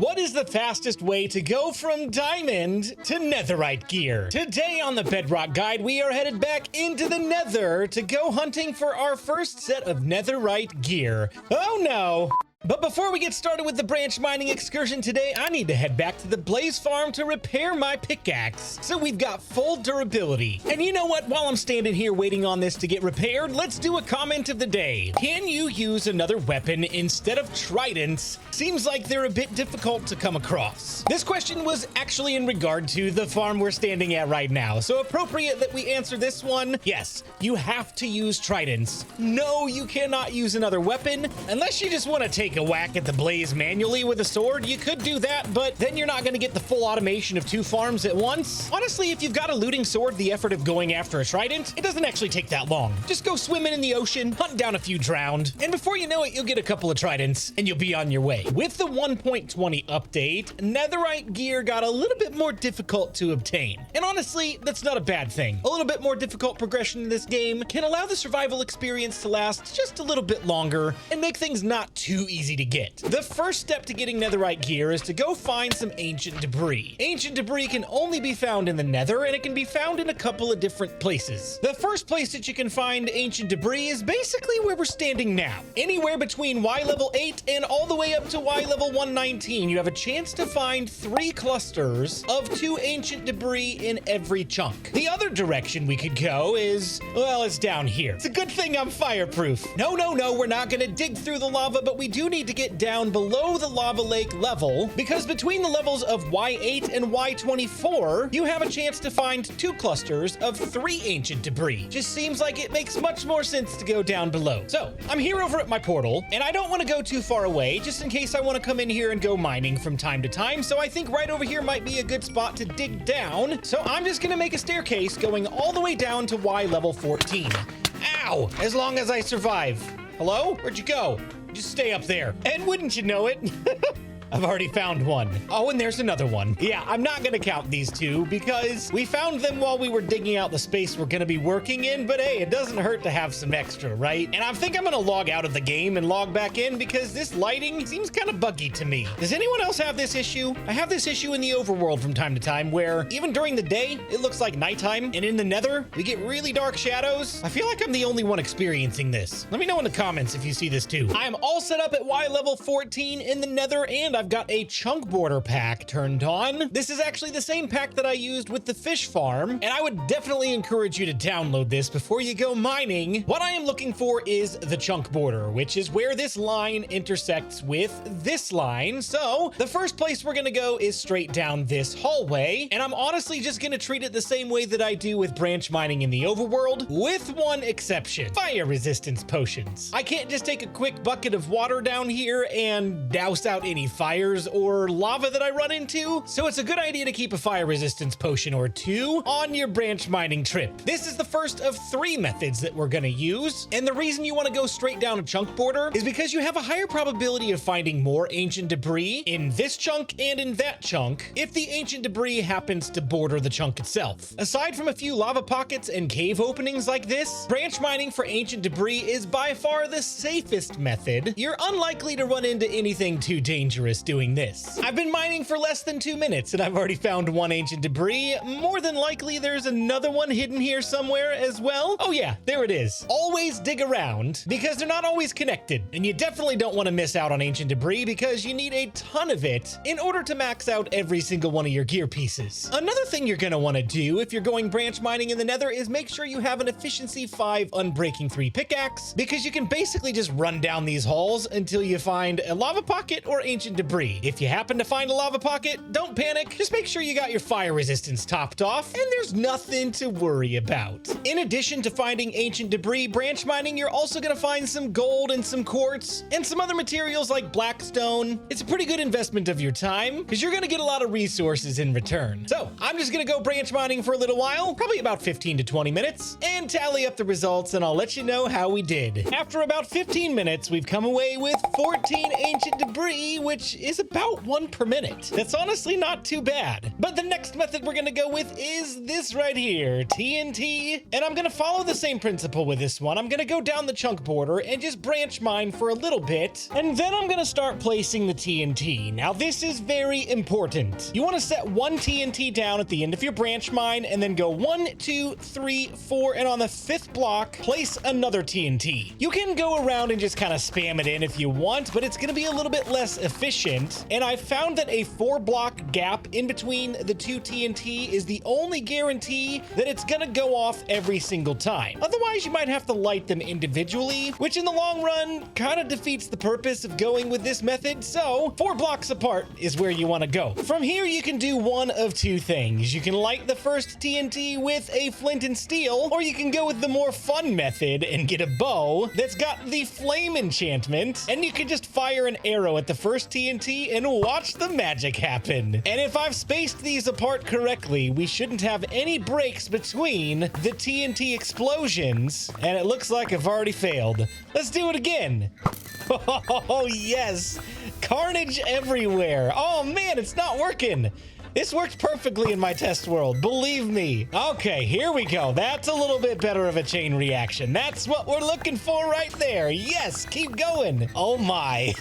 What is the fastest way to go from diamond to netherite gear? Today on the Bedrock Guide, we are headed back into the nether to go hunting for our first set of netherite gear. Oh no! But before we get started with the branch mining excursion today, I need to head back to the Blaze farm to repair my pickaxe, so we've got full durability. And you know what? While I'm standing here waiting on this to get repaired, let's do a comment of the day. Can you use another weapon instead of tridents? Seems like they're a bit difficult to come across. This question was actually in regard to the farm we're standing at right now, so appropriate that we answer this one. Yes, you have to use tridents. No, you cannot use another weapon unless you just want to take a whack at the blaze manually with a sword. You could do that, but then you're not going to get the full automation of two farms at once. Honestly, if you've got a looting sword, the effort of going after a trident, it doesn't actually take that long. Just go swimming in the ocean, hunt down a few drowned, and before you know it, you'll get a couple of tridents and you'll be on your way. With the 1.20 update, netherite gear got a little bit more difficult to obtain. And honestly, that's not a bad thing. A little bit more difficult progression in this game can allow the survival experience to last just a little bit longer and make things not too easy to get. The first step to getting netherite gear is to go find some ancient debris. Ancient debris can only be found in the nether, and it can be found in a couple of different places. The first place that you can find ancient debris is basically where we're standing now. Anywhere between Y level 8 and all the way up to Y level 119, you have a chance to find 3 clusters of 2 ancient debris in every chunk. The other direction we could go is, well, it's down here. It's a good thing I'm fireproof. No, we're not gonna dig through the lava, but we do need to get down below the lava lake level, because between the levels of Y8 and Y24, you have a chance to find 2 clusters of 3 ancient debris. Just seems like it makes much more sense to go down below. So I'm here over at my portal, and I don't want to go too far away, just in case I want to come in here and go mining from time to time. So I think right over here might be a good spot to dig down. So I'm just gonna make a staircase going all the way down to Y level 14. Ow! As long as I survive. Hello? Where'd you go? Just stay up there. And wouldn't you know it, I've already found one. Oh, and there's another one. Yeah, I'm not gonna count these 2 because we found them while we were digging out the space we're gonna be working in, but hey, it doesn't hurt to have some extra, right? And I think I'm gonna log out of the game and log back in because this lighting seems kind of buggy to me. Does anyone else have this issue? I have this issue in the overworld from time to time where even during the day, it looks like nighttime, and in the nether, we get really dark shadows. I feel like I'm the only one experiencing this. Let me know in the comments if you see this too. I am all set up at Y level 14 in the nether, and I've got a chunk border pack turned on. This is actually the same pack that I used with the fish farm, and I would definitely encourage you to download this before you go mining. What I am looking for is the chunk border, which is where this line intersects with this line. So the first place we're gonna go is straight down this hallway, and I'm honestly just gonna treat it the same way that I do with branch mining in the overworld, with one exception: fire resistance potions. I can't just take a quick bucket of water down here and douse out any fires or lava that I run into, so it's a good idea to keep a fire resistance potion or 2 on your branch mining trip. This is the first of 3 methods that we're gonna use, and the reason you want to go straight down a chunk border is because you have a higher probability of finding more ancient debris in this chunk and in that chunk if the ancient debris happens to border the chunk itself. Aside from a few lava pockets and cave openings like this, branch mining for ancient debris is by far the safest method. You're unlikely to run into anything too dangerous doing this. I've been mining for less than 2 minutes and I've already found 1 ancient debris. More than likely there's another one hidden here somewhere as well. Oh yeah, there it is. Always dig around because they're not always connected, and you definitely don't want to miss out on ancient debris because you need a ton of it in order to max out every single one of your gear pieces. Another thing you're going to want to do if you're going branch mining in the nether is make sure you have an efficiency 5 unbreaking 3 pickaxe, because you can basically just run down these halls until you find a lava pocket or ancient debris. If you happen to find a lava pocket, don't panic. Just make sure you got your fire resistance topped off, and there's nothing to worry about. In addition to finding ancient debris, branch mining, you're also gonna find some gold and some quartz and some other materials like blackstone. It's a pretty good investment of your time because you're gonna get a lot of resources in return. So I'm just gonna go branch mining for a little while, probably about 15 to 20 minutes, and tally up the results, and I'll let you know how we did. After about 15 minutes, we've come away with 14 ancient debris, which which is about 1 per minute. That's honestly not too bad. But the next method we're gonna go with is this right here, TNT. And I'm gonna follow the same principle with this one. I'm gonna go down the chunk border and just branch mine for a little bit. And then I'm gonna start placing the TNT. Now this is very important. You wanna set 1 TNT down at the end of your branch mine and then go 1, 2, 3, 4, and on the 5th block, place another TNT. You can go around and just kind of spam it in if you want, but it's gonna be a little bit less efficient. And I found that a 4-block gap in between the 2 TNT is the only guarantee that it's gonna go off every single time. Otherwise, you might have to light them individually, which in the long run kind of defeats the purpose of going with this method. So 4 blocks apart is where you want to go. From here, you can do one of 2 things. You can light the first TNT with a flint and steel, or you can go with the more fun method and get a bow that's got the flame enchantment, and you can just fire an arrow at the first TNT and watch the magic happen. And if I've spaced these apart correctly, we shouldn't have any breaks between the TNT explosions, and it looks like I've already failed. Let's do it again. Oh, yes. Carnage everywhere. Oh, man, it's not working. This worked perfectly in my test world, believe me. Okay, here we go. That's a little bit better of a chain reaction. That's what we're looking for right there. Yes, keep going. Oh my.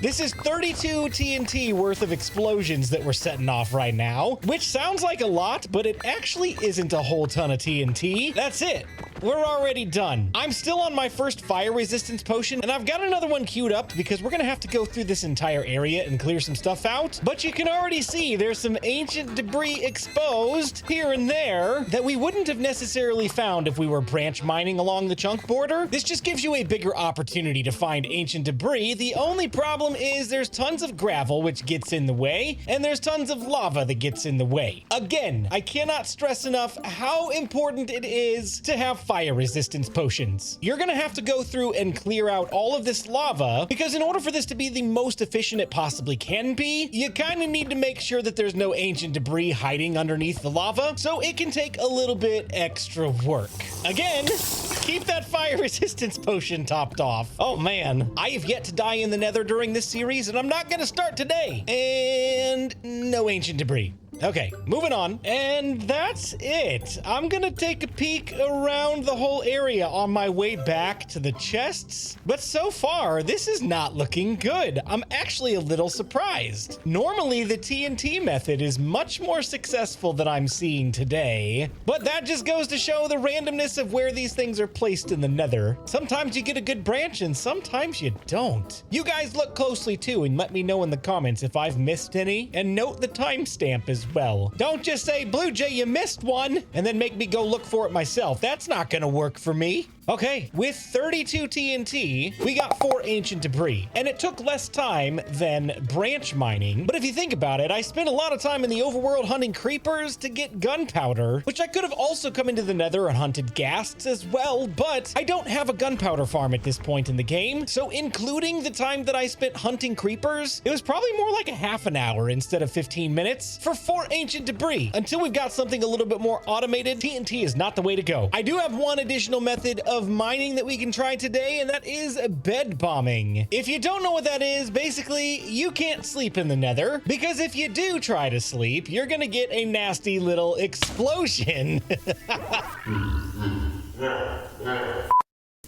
This is 32 TNT worth of explosions that we're setting off right now, which sounds like a lot, but it actually isn't a whole ton of TNT. That's it. We're already done. I'm still on my first fire resistance potion, and I've got another one queued up because we're gonna have to go through this entire area and clear some stuff out. But you can already see there's some ancient debris exposed here and there that we wouldn't have necessarily found if we were branch mining along the chunk border. This just gives you a bigger opportunity to find ancient debris. The only problem is there's tons of gravel, which gets in the way, and there's tons of lava that gets in the way. Again, I cannot stress enough how important it is to have fire resistance potions. You're gonna have to go through and clear out all of this lava, because in order for this to be the most efficient it possibly can be, you kind of need to make sure that there's no ancient debris hiding underneath the lava, so it can take a little bit extra work. Again, keep that fire resistance potion topped off. Oh man, I have yet to die in the Nether during this series, and I'm not gonna start today. And no ancient debris. Okay, moving on. And that's it. I'm gonna take a peek around the whole area on my way back to the chests. But so far, this is not looking good. I'm actually a little surprised. Normally, the TNT method is much more successful than I'm seeing today. But that just goes to show the randomness of where these things are placed in the Nether. Sometimes you get a good branch and sometimes you don't. You guys look closely too and let me know in the comments if I've missed any, and note the timestamp as well. Don't just say, BluJay, you missed one, and then make me go look for it myself. That's not gonna work for me. Okay, with 32 TNT, we got 4 ancient debris, and it took less time than branch mining. But if you think about it, I spent a lot of time in the overworld hunting creepers to get gunpowder, which I could have also come into the Nether and hunted ghasts as well, but I don't have a gunpowder farm at this point in the game, so including the time that I spent hunting creepers, it was probably more like a half an hour instead of 15 minutes for 4 ancient debris. Until we've got something a little bit more automated, TNT is not the way to go. I do have one additional method of mining that we can try today, and that is bed bombing. If you don't know what that is, basically you can't sleep in the Nether, because if you do try to sleep, you're gonna get a nasty little explosion.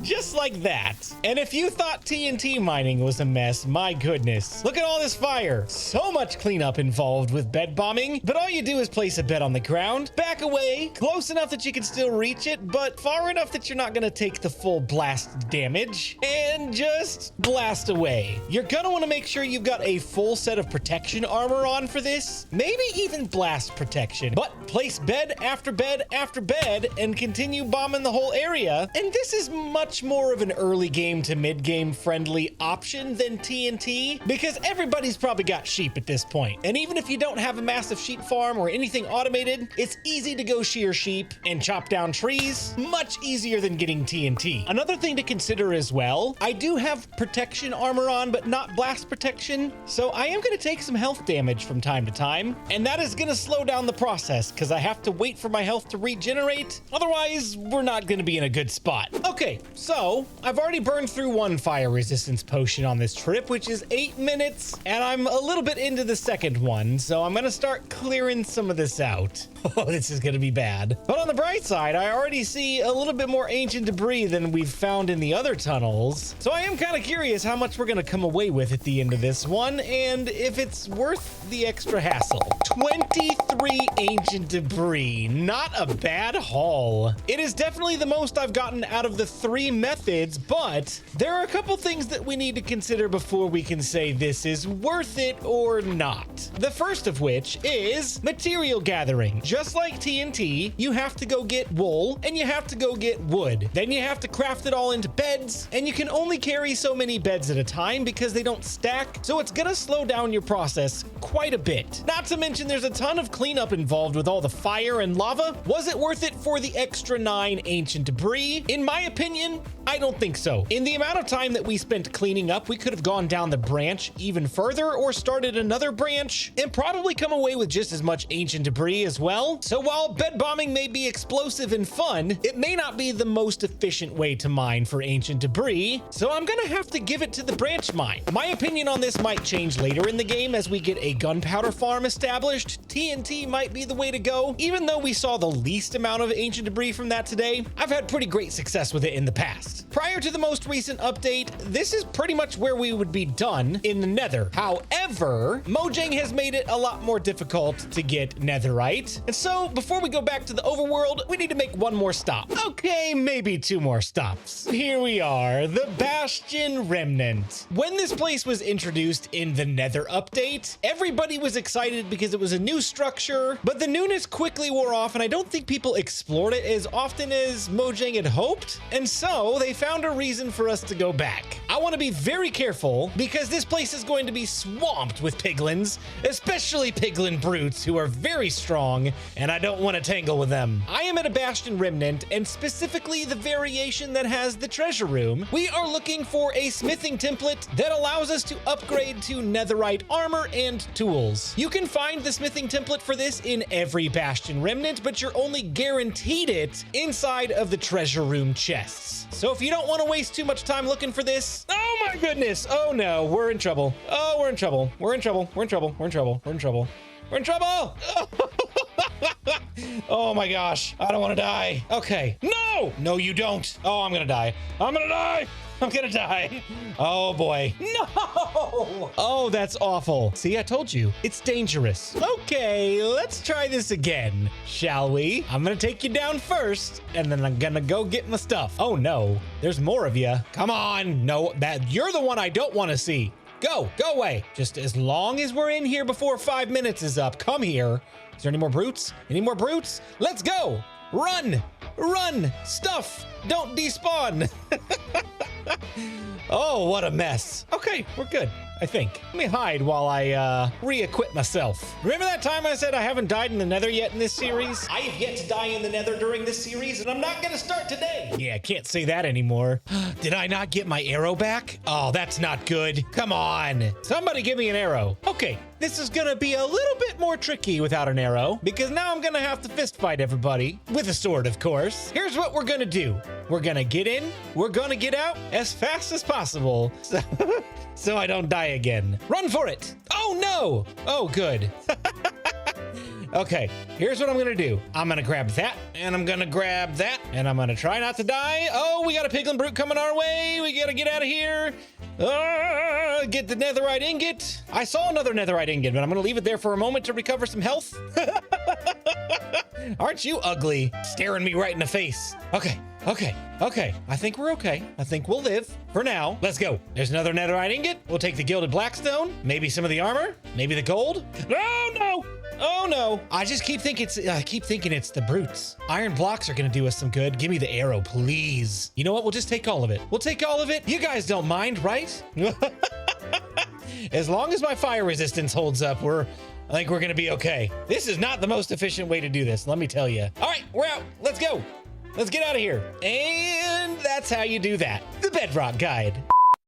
Just like that. And if you thought TNT mining was a mess, my goodness. Look at all this fire. So much cleanup involved with bed bombing. But all you do is place a bed on the ground, back away, close enough that you can still reach it, but far enough that you're not gonna take the full blast damage, and just blast away. You're gonna wanna make sure you've got a full set of protection armor on for this, maybe even blast protection, but place bed after bed after bed and continue bombing the whole area. And this is much more of an early game to mid game friendly option than TNT, because everybody's probably got sheep at this point. And even if you don't have a massive sheep farm or anything automated, it's easy to go shear sheep and chop down trees, much easier than getting TNT. Another thing to consider as well, I do have protection armor on, but not blast protection. So I am going to take some health damage from time to time, and that is going to slow down the process because I have to wait for my health to regenerate. Otherwise, we're not going to be in a good spot. Okay, So I've already burned through one fire resistance potion on this trip, which is 8 minutes, and I'm a little bit into the second one, so I'm gonna start clearing some of this out. Oh, this is gonna be bad. But on the bright side, I already see a little bit more ancient debris than we've found in the other tunnels. So I am kind of curious how much we're gonna come away with at the end of this one, and if it's worth the extra hassle. 23 ancient debris, not a bad haul. It is definitely the most I've gotten out of the 3 methods, but there are a couple things that we need to consider before we can say this is worth it or not. The first of which is material gathering. Just like TNT, you have to go get wool and you have to go get wood. Then you have to craft it all into beds, and you can only carry so many beds at a time because they don't stack, so it's gonna slow down your process quite a bit. Not to mention there's a ton of cleanup involved with all the fire and lava. Was it worth it for the extra 9 ancient debris? In my opinion, I don't think so. In the amount of time that we spent cleaning up, we could have gone down the branch even further or started another branch and probably come away with just as much ancient debris as well. So while bed bombing may be explosive and fun, it may not be the most efficient way to mine for ancient debris, so I'm gonna have to give it to the branch mine. My opinion on this might change later in the game as we get a gunpowder farm established. TNT might be the way to go. Even though we saw the least amount of ancient debris from that today, I've had pretty great success with it in the past. Prior to the most recent update, this is pretty much where we would be done in the Nether. However, Mojang has made it a lot more difficult to get Netherite. And so before we go back to the overworld, we need to make one more stop. Okay, maybe 2 more stops. Here we are, the Bastion Remnant. When this place was introduced in the Nether update, everybody was excited because it was a new structure, but the newness quickly wore off and I don't think people explored it as often as Mojang had hoped. And so they found a reason for us to go back. I want to be very careful because this place is going to be swamped with piglins, especially piglin brutes who are very strong, and I don't want to tangle with them. I am at a Bastion Remnant, and specifically the variation that has the treasure room. We are looking for a smithing template that allows us to upgrade to netherite armor and tools. You can find the smithing template for this in every Bastion Remnant, but you're only guaranteed it inside of the treasure room chests. So if you don't want to waste too much time looking for this, oh my goodness, oh no, we're in trouble. Oh, we're in trouble. We're in trouble. We're in trouble. We're in trouble. We're in trouble. We're in trouble. Oh my gosh, I don't want to die. Okay, no, no, you don't. Oh, I'm gonna die. I'm gonna die. I'm gonna die. Oh boy. No! Oh, that's awful. See, I told you. It's dangerous. Okay, let's try this again, shall we? I'm gonna take you down first, and then I'm gonna go get my stuff. Oh no, there's more of you. Come on. No, you're the one I don't want to see. Go away. Just as long as we're in here before 5 minutes is up, come here. Is there any more brutes? Any more brutes? Let's go. Run, run, stuff. Don't despawn. Oh, what a mess. Okay, we're good, I think. Let me hide while I re-equip myself. Remember that time I said I haven't died in the Nether yet in this series? I have yet to die in the Nether during this series, and I'm not gonna start today. Yeah, I can't say that anymore. Did I not get my arrow back? Oh, that's not good. Come on. Somebody give me an arrow. Okay, this is gonna be a little bit more tricky without an arrow, because now I'm gonna have to fist fight everybody. With a sword, of course. Here's what we're gonna do. We're gonna get in, we're gonna get out as fast as possible. So I don't die again. Run for it. Oh no. Oh, good. Okay, here's what I'm gonna do. I'm gonna grab that, and I'm gonna grab that, and I'm gonna try not to die. Oh, we got a piglin brute coming our way. We gotta get out of here. Get the netherite ingot. I saw another netherite ingot, but I'm gonna leave it there for a moment to recover some health. Aren't you ugly? Staring me right in the face. Okay. I think we're okay. I think we'll live for now. Let's go. There's another netherite ingot. We'll take the gilded blackstone, maybe some of the armor, maybe the gold. No. Oh no. I just keep thinking it's the brutes. Iron blocks are gonna do us some good. Give me the arrow, please. You know what? We'll just take all of it. We'll take all of it. You guys don't mind, right? As long as my fire resistance holds up, I think we're gonna be okay. This is not the most efficient way to do this, let me tell you. All right, we're out. Let's go. Let's get out of here. And that's how you do that. The Bedrock Guide.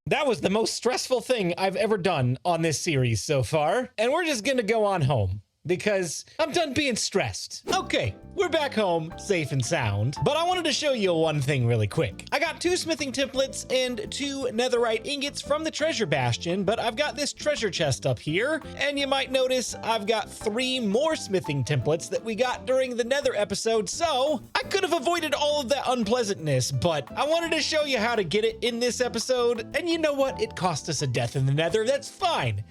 That was the most stressful thing I've ever done on this series so far. And we're just gonna go on home. because I'm done being stressed. Okay, we're back home, safe and sound, but I wanted to show you one thing really quick. I got 2 smithing templates and 2 netherite ingots from the treasure bastion, but I've got this treasure chest up here, and you might notice I've got 3 more smithing templates that we got during the nether episode, so I could have avoided all of that unpleasantness, but I wanted to show you how to get it in this episode, and you know what? It cost us a death in the nether. That's fine.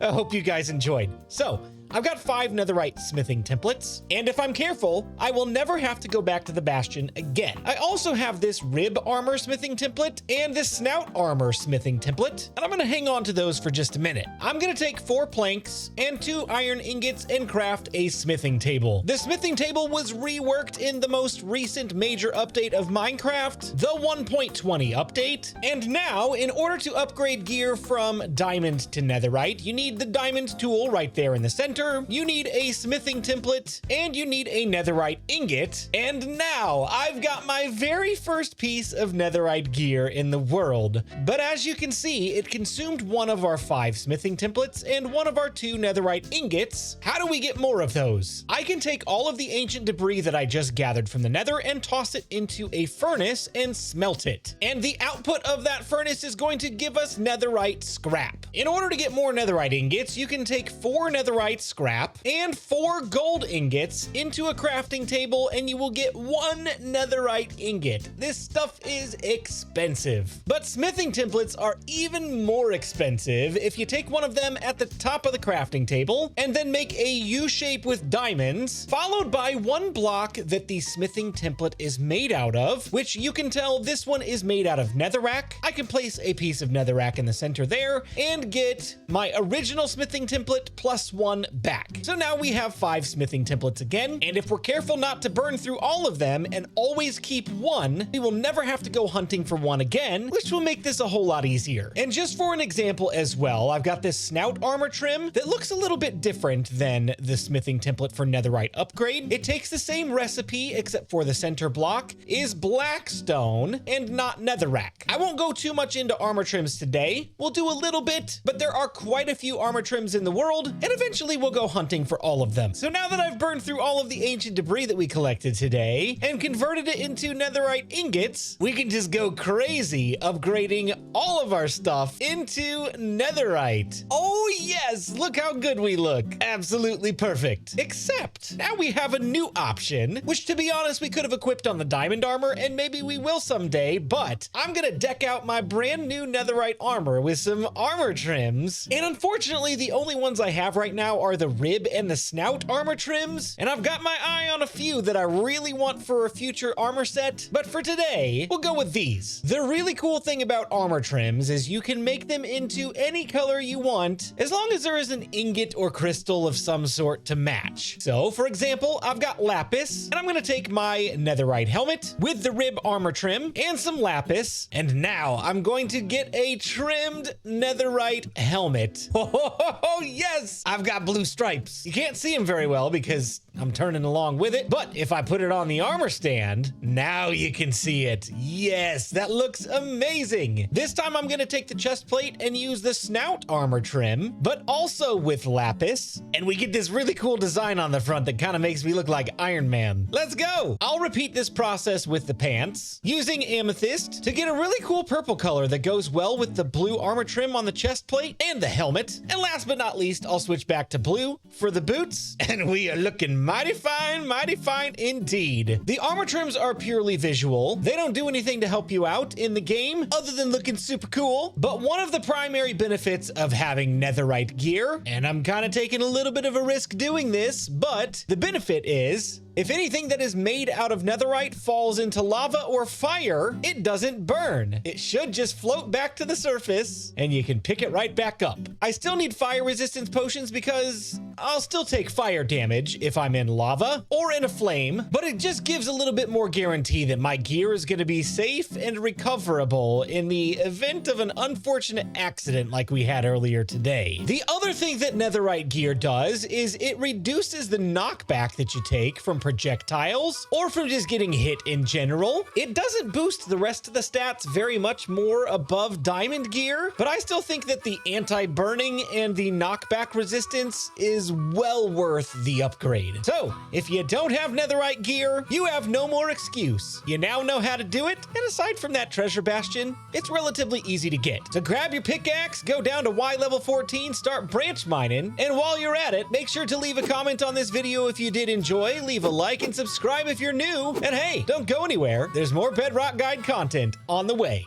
I hope you guys enjoyed. So, I've got 5 netherite smithing templates, and if I'm careful, I will never have to go back to the bastion again. I also have this rib armor smithing template and this snout armor smithing template, and I'm gonna hang on to those for just a minute. I'm gonna take 4 planks and 2 iron ingots and craft a smithing table. The smithing table was reworked in the most recent major update of Minecraft, the 1.20 update, and now, in order to upgrade gear from diamond to netherite, you need the diamond tool right there in the center. You need a smithing template, and you need a netherite ingot. And now I've got my very first piece of netherite gear in the world. But as you can see, it consumed 1 of our 5 smithing templates and 1 of our 2 netherite ingots. How do we get more of those? I can take all of the ancient debris that I just gathered from the nether and toss it into a furnace and smelt it. And the output of that furnace is going to give us netherite scrap. In order to get more netherite ingots, you can take 4 netherite scrap and 4 gold ingots into a crafting table, and you will get 1 netherite ingot. This stuff is expensive, but smithing templates are even more expensive if you take one of them at the top of the crafting table and then make a U shape with diamonds, followed by 1 block that the smithing template is made out of, which you can tell this one is made out of netherrack. I can place a piece of netherrack in the center there and get my original smithing template plus 1 back. So now we have 5 smithing templates again, and if we're careful not to burn through all of them and always keep 1, we will never have to go hunting for 1 again, which will make this a whole lot easier. And just for an example as well, I've got this snout armor trim that looks a little bit different than the smithing template for netherite upgrade. It takes the same recipe, except for the center block is black stone and not netherrack. I won't go too much into armor trims today. We'll do a little bit, but there are quite a few armor trims in the world, and eventually we'll go hunting for all of them. So now that I've burned through all of the ancient debris that we collected today and converted it into netherite ingots, we can just go crazy upgrading all of our stuff into netherite. Oh yes, look how good we look. Absolutely perfect. Except now we have a new option, which to be honest, we could have equipped on the diamond armor, and maybe we will someday, but I'm gonna deck out my brand new netherite armor with some armor trims. And unfortunately, the only ones I have right now are the rib and the snout armor trims, and I've got my eye on a few that I really want for a future armor set, but for today, we'll go with these. The really cool thing about armor trims is you can make them into any color you want, as long as there is an ingot or crystal of some sort to match. So, for example, I've got lapis, and I'm gonna take my netherite helmet with the rib armor trim and some lapis, and now I'm going to get a trimmed netherite helmet. Oh, yes! I've got blue stripes. You can't see them very well because I'm turning along with it, but if I put it on the armor stand, now you can see it. Yes, that looks amazing. This time I'm gonna take the chest plate and use the snout armor trim, but also with lapis, and we get this really cool design on the front that kind of makes me look like Iron Man. Let's go! I'll repeat this process with the pants, using amethyst to get a really cool purple color that goes well with the blue armor trim on the chest plate and the helmet. And last but not least, I'll switch back to blue for the boots, and we are looking mighty fine indeed. The armor trims are purely visual. They don't do anything to help you out in the game other than looking super cool. But one of the primary benefits of having netherite gear, and I'm kind of taking a little bit of a risk doing this, but the benefit is if anything that is made out of netherite falls into lava or fire, it doesn't burn. It should just float back to the surface and you can pick it right back up. I still need fire resistance potions because I'll still take fire damage if I'm in lava or in a flame, but it just gives a little bit more guarantee that my gear is going to be safe and recoverable in the event of an unfortunate accident like we had earlier today. The other thing that netherite gear does is it reduces the knockback that you take from projectiles or from just getting hit in general. It doesn't boost the rest of the stats very much more above diamond gear, but I still think that the anti-burning and the knockback resistance is well worth the upgrade. So if you don't have netherite gear, you have no more excuse. You now know how to do it, and aside from that treasure bastion, it's relatively easy to get. So grab your pickaxe, go down to Y level 14, start branch mining, and while you're at it, make sure to leave a comment on this video if you did enjoy, leave a like and subscribe if you're new, and hey, don't go anywhere, there's more Bedrock Guide content on the way.